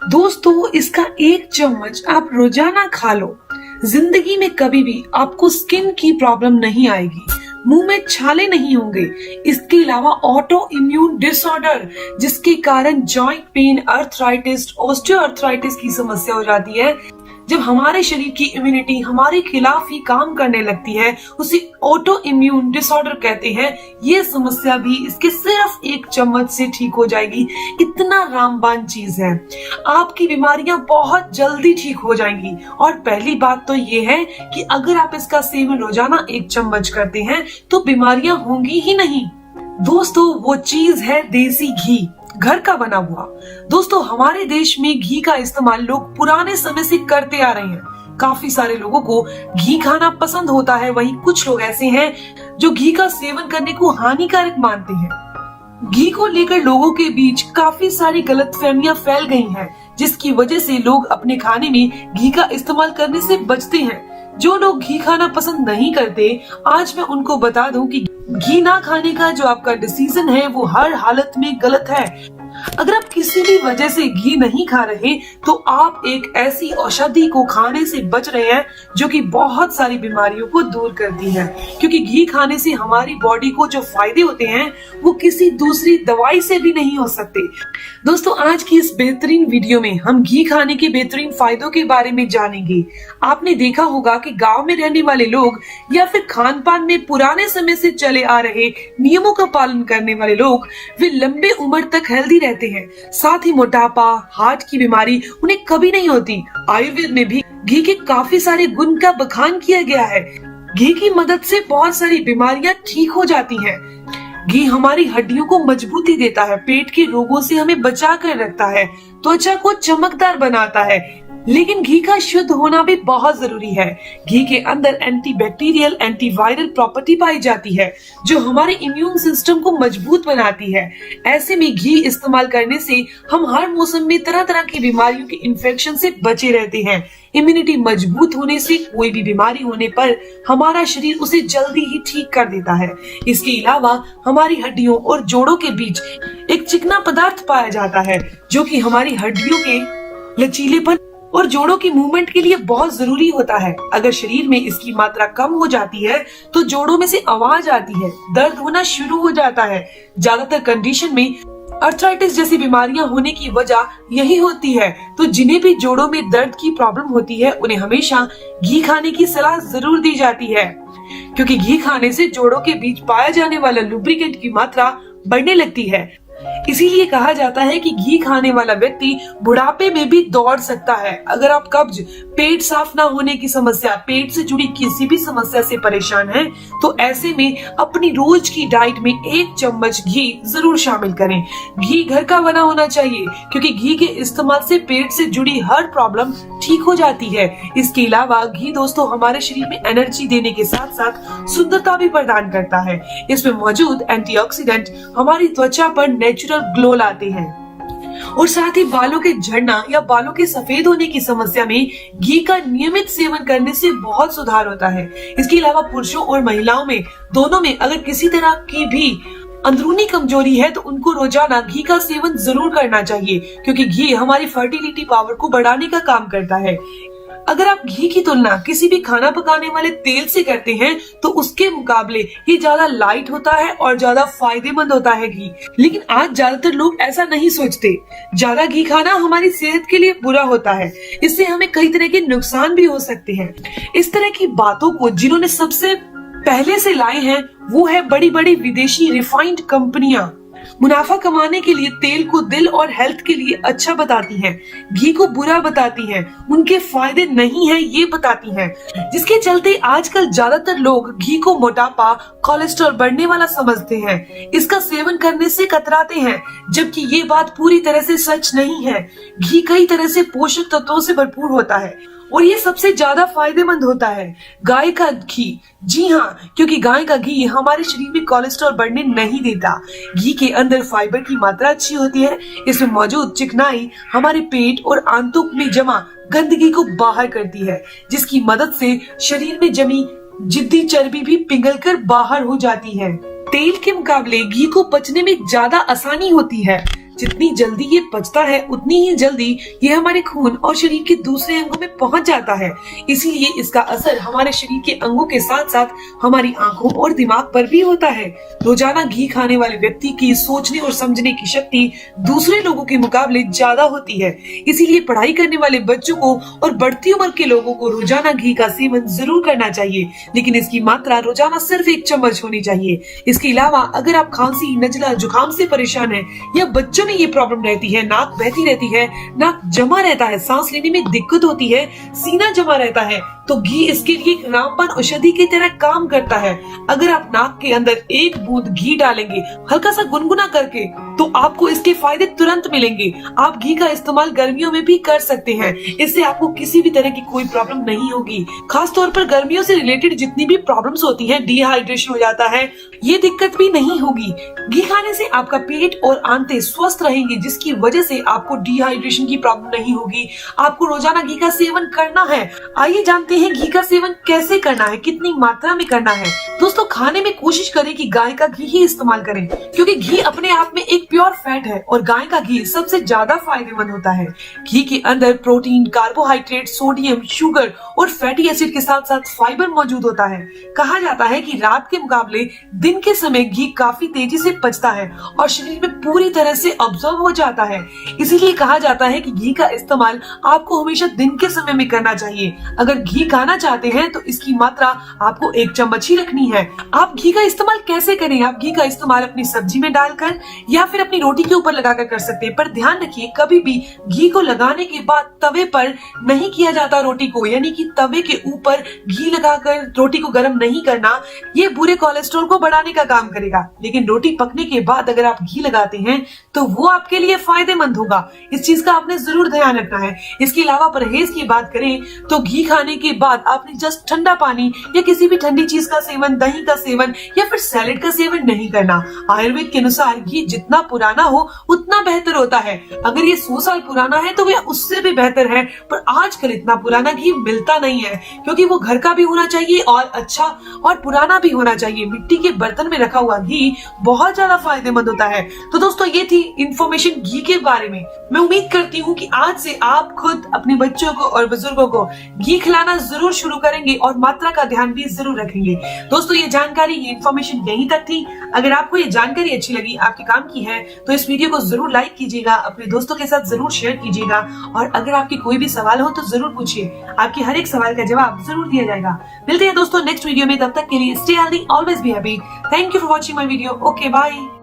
दोस्तों, इसका 1 चम्मच आप रोजाना खा लो। जिंदगी में कभी भी आपको स्किन की प्रॉब्लम नहीं आएगी, मुंह में छाले नहीं होंगे। इसके अलावा ऑटो इम्यून डिसऑर्डर, जिसके कारण जॉइंट पेन, अर्थराइटिस, ऑस्टियोआर्थराइटिस की समस्या हो जाती है। जब हमारे शरीर की इम्यूनिटी हमारे खिलाफ ही काम करने लगती है, उसे ऑटो इम्यून डिसऑर्डर कहते हैं। ये समस्या भी इसके सिर्फ 1 चम्मच से ठीक हो जाएगी। इतना रामबाण चीज है। आपकी बीमारियां बहुत जल्दी ठीक हो जाएंगी। और पहली बात तो ये है कि अगर आप इसका सेवन रोजाना 1 चम्मच करते हैं तो बीमारियां होंगी ही नहीं। दोस्तों, वो चीज है देसी घी, घर का बना हुआ। दोस्तों, हमारे देश में घी का इस्तेमाल लोग पुराने समय से करते आ रहे हैं। काफी सारे लोगों को घी खाना पसंद होता है, वहीं कुछ लोग ऐसे हैं जो घी का सेवन करने को हानिकारक मानते हैं। घी को लेकर लोगों के बीच काफी सारी गलतफहमियां फैल गई हैं, जिसकी वजह से लोग अपने खाने में घी का इस्तेमाल करने से बचते हैं। जो लोग घी खाना पसंद नहीं करते, आज मैं उनको बता दूं कि घी ना खाने का जो आपका डिसीजन है वो हर हालत में गलत है। अगर आप किसी भी वजह से घी नहीं खा रहे तो आप एक ऐसी औषधि को खाने से बच रहे हैं जो कि बहुत सारी बीमारियों को दूर करती है। क्योंकि घी खाने से हमारी बॉडी को जो फायदे होते हैं वो किसी दूसरी दवाई से भी नहीं हो सकते। दोस्तों, आज की इस बेहतरीन वीडियो में हम घी खाने के बेहतरीन फायदों के बारे में जानेंगे। आपने देखा होगा कि गांव में रहने वाले लोग या फिर खान पान में पुराने समय से चले आ रहे नियमों का पालन करने वाले लोग, वे लंबे उम्र तक हेल्दी रहते हैं। साथ ही मोटापा, हार्ट की बीमारी उन्हें कभी नहीं होती। आयुर्वेद में भी घी के काफी सारे गुण का बखान किया गया है। घी की मदद से बहुत सारी बीमारियां ठीक हो जाती हैं। घी हमारी हड्डियों को मजबूती देता है, पेट के रोगों से हमें बचा कर रखता है, त्वचा को चमकदार बनाता है। लेकिन घी का शुद्ध होना भी बहुत जरूरी है। घी के अंदर एंटीबैक्टीरियल, एंटीवायरल प्रॉपर्टी पाई जाती है जो हमारे इम्यून सिस्टम को मजबूत बनाती है। ऐसे में घी इस्तेमाल करने से हम हर मौसम में तरह तरह की बीमारियों के इन्फेक्शन से बचे रहते हैं। इम्यूनिटी मजबूत होने से कोई भी बीमारी होने पर हमारा शरीर उसे जल्दी ही ठीक कर देता है। इसके अलावा हमारी हड्डियों और जोड़ों के बीच एक चिकना पदार्थ पाया जाता है जो कि हमारी हड्डियों के लचीलेपन और जोड़ों की मूवमेंट के लिए बहुत जरूरी होता है। अगर शरीर में इसकी मात्रा कम हो जाती है तो जोड़ों में से आवाज आती है, दर्द होना शुरू हो जाता है। ज्यादातर कंडीशन में अर्थराइटिस जैसी बीमारियां होने की वजह यही होती है। तो जिन्हें भी जोड़ों में दर्द की प्रॉब्लम होती है उन्हें हमेशा घी खाने की सलाह जरूर दी जाती है, क्योंकि घी खाने से जोड़ों के बीच पाया जाने वाला लुब्रिकेंट की मात्रा बढ़ने लगती है। इसीलिए कहा जाता है कि घी खाने वाला व्यक्ति बुढ़ापे में भी दौड़ सकता है। अगर आप कब्ज, पेट साफ ना होने की समस्या, पेट से जुड़ी किसी भी समस्या से परेशान हैं, तो ऐसे में अपनी रोज की डाइट में 1 चम्मच घी जरूर शामिल करें। घी घर का बना होना चाहिए, क्योंकि घी के इस्तेमाल से पेट से जुड़ी हर प्रॉब्लम ठीक हो जाती है। इसके अलावा घी दोस्तों हमारे शरीर में एनर्जी देने के साथ साथ सुंदरता भी प्रदान करता है। इसमें मौजूद एंटीऑक्सीडेंट हमारी त्वचा पर नेचुरल ग्लो लाते हैं और साथ ही बालों के झड़ना या बालों के सफेद होने की समस्या में घी का नियमित सेवन करने से बहुत सुधार होता है। इसके अलावा पुरुषों और महिलाओं में दोनों में अगर किसी तरह की भी अंदरूनी कमजोरी है तो उनको रोजाना घी का सेवन जरूर करना चाहिए, क्योंकि घी हमारी फर्टिलिटी पावर को बढ़ाने का काम करता है। अगर आप घी की तुलना किसी भी खाना पकाने वाले तेल से करते हैं तो उसके मुकाबले ये ज्यादा लाइट होता है और ज्यादा फायदेमंद होता है घी। लेकिन आज ज्यादातर लोग ऐसा नहीं सोचते। ज्यादा घी खाना हमारी सेहत के लिए बुरा होता है, इससे हमें कई तरह के नुकसान भी हो सकते हैं। इस तरह की बातों को जिन्होंने सबसे पहले से लाए हैं वो है बड़ी बड़ी विदेशी रिफाइंड कंपनियां। मुनाफा कमाने के लिए तेल को दिल और हेल्थ के लिए अच्छा बताती हैं, घी को बुरा बताती हैं, उनके फायदे नहीं हैं ये बताती हैं, जिसके चलते आजकल ज्यादातर लोग घी को मोटापा, कोलेस्ट्रॉल बढ़ने वाला समझते हैं। इसका सेवन करने से कतराते हैं, जबकि ये बात पूरी तरह से सच नहीं है। घी कई तरह से पोषक तत्वों से भरपूर होता है और ये सबसे ज्यादा फायदेमंद होता है। गाय का घी, जी हाँ, क्योंकि गाय का घी हमारे शरीर में कोलेस्ट्रॉल बढ़ने नहीं देता। घी के अंदर फाइबर की मात्रा अच्छी होती है। इसमें मौजूद चिकनाई हमारे पेट और आंतों में जमा गंदगी को बाहर करती है, जिसकी मदद से शरीर में जमी जिद्दी चर्बी भी पिघलकर बाहर हो जाती है। तेल के मुकाबले घी को पचने में ज्यादा आसानी होती है। जितनी जल्दी ये पचता है उतनी ही जल्दी ये हमारे खून और शरीर के दूसरे अंगों में पहुंच जाता है। इसीलिए इसका असर हमारे शरीर के अंगों के साथ साथ हमारी आंखों और दिमाग पर भी होता है। रोजाना घी खाने वाले व्यक्ति की सोचने और समझने की शक्ति दूसरे लोगों के मुकाबले ज्यादा होती है। इसीलिए पढ़ाई करने वाले बच्चों को और बढ़ती उम्र के लोगों को रोजाना घी का सेवन जरूर करना चाहिए, लेकिन इसकी मात्रा रोजाना सिर्फ 1 चम्मच होनी चाहिए। इसके अलावा अगर आप खांसी, नजला, जुकाम से परेशान हैं या बच्चों में ये प्रॉब्लम रहती है, नाक बहती रहती है, नाक जमा रहता है, सांस लेने में दिक्कत होती है, सीना जमा रहता है, तो घी इसके लिए एक रामबाण औषधि की तरह काम करता है। अगर आप नाक के अंदर 1 बूंद घी डालेंगे हल्का सा गुनगुना करके, तो आपको इसके फायदे तुरंत मिलेंगे। आप घी का इस्तेमाल गर्मियों में भी कर सकते हैं, इससे आपको किसी भी तरह की कोई प्रॉब्लम नहीं होगी। खास तौर पर गर्मियों से रिलेटेड जितनी भी प्रॉब्लम्स होती हैं, डिहाइड्रेशन हो जाता है, ये दिक्कत भी नहीं होगी। घी खाने से आपका पेट और आंतें स्वस्थ रहेंगे, जिसकी वजह से आपको डिहाइड्रेशन की प्रॉब्लम नहीं होगी। आपको रोजाना घी का सेवन करना है। आइए जानते हैं घी का सेवन कैसे करना है, कितनी मात्रा में करना है। दोस्तों, खाने में कोशिश करें कि गाय का घी ही इस्तेमाल करें, क्योंकि घी अपने आप में एक प्योर फैट है और गाय का घी सबसे ज्यादा फायदेमंद होता है। घी के अंदर प्रोटीन, कार्बोहाइड्रेट, सोडियम, शुगर और फैटी एसिड के साथ साथ फाइबर मौजूद होता है। कहा जाता है कि रात के मुकाबले दिन के समय घी काफी तेजी से पचता है और शरीर में पूरी तरह से अब्जॉर्ब हो जाता है। इसीलिए कहा जाता है कि घी का इस्तेमाल आपको हमेशा दिन के समय में करना चाहिए। अगर घी खाना चाहते हैं तो इसकी मात्रा आपको 1 चम्मच ही रखनी है। आप घी का इस्तेमाल कैसे करें? आप घी का इस्तेमाल अपनी सब्जी में डालकर या फिर अपनी रोटी के ऊपर लगाकर कर सकते हैं, पर ध्यान रखिए कभी भी घी को लगाने के बाद तवे पर नहीं किया जाता रोटी को, यानी कि तवे के ऊपर घी लगाकर रोटी को गर्म नहीं करना। ये बुरे कोलेस्ट्रॉल को बढ़ाने का काम करेगा, लेकिन रोटी पकने के बाद अगर आप घी लगाते हैं तो वो आपके लिए फायदेमंद होगा। इस चीज का आपने जरूर ध्यान रखना है। इसके अलावा परहेज की बात करें तो घी खाने के बाद आपने जस्ट ठंडा पानी या किसी भी ठंडी चीज का सेवन, दही का सेवन या फिर सैलेड का सेवन नहीं करना। आयुर्वेद के अनुसार घी जितना पुराना हो उतना बेहतर होता है। अगर ये 100 साल पुराना है तो वह उससे भी बेहतर है, पर आजकल इतना पुराना घी मिलता नहीं है, क्योंकि वो घर का भी होना चाहिए और अच्छा और पुराना भी होना चाहिए। मिट्टी के बर्तन में रखा हुआ घी बहुत ज्यादा फायदेमंद होता है। तो दोस्तों, ये थी इंफॉर्मेशन घी के बारे में। मैं उम्मीद करती हूँ कि आज से आप खुद अपने बच्चों को और बुजुर्गों को घी खिलाना जरूर शुरू करेंगे और मात्रा का ध्यान भी जरूर रखेंगे। दोस्तों, ये जानकारी, ये इन्फॉर्मेशन यहीं तक थी। अगर आपको ये जानकारी अच्छी लगी, आपके काम की है, तो इस वीडियो को जरूर लाइक कीजिएगा, अपने दोस्तों के साथ जरूर शेयर कीजिएगा और अगर आपकी कोई भी सवाल हो तो जरूर पूछिए। आपके हर एक सवाल का जवाब जरूर दिया जाएगा। मिलते हैं दोस्तों नेक्स्ट वीडियो में, तब तक के लिए stay healthy, always be happy. Thank you for watching my video. Okay, bye.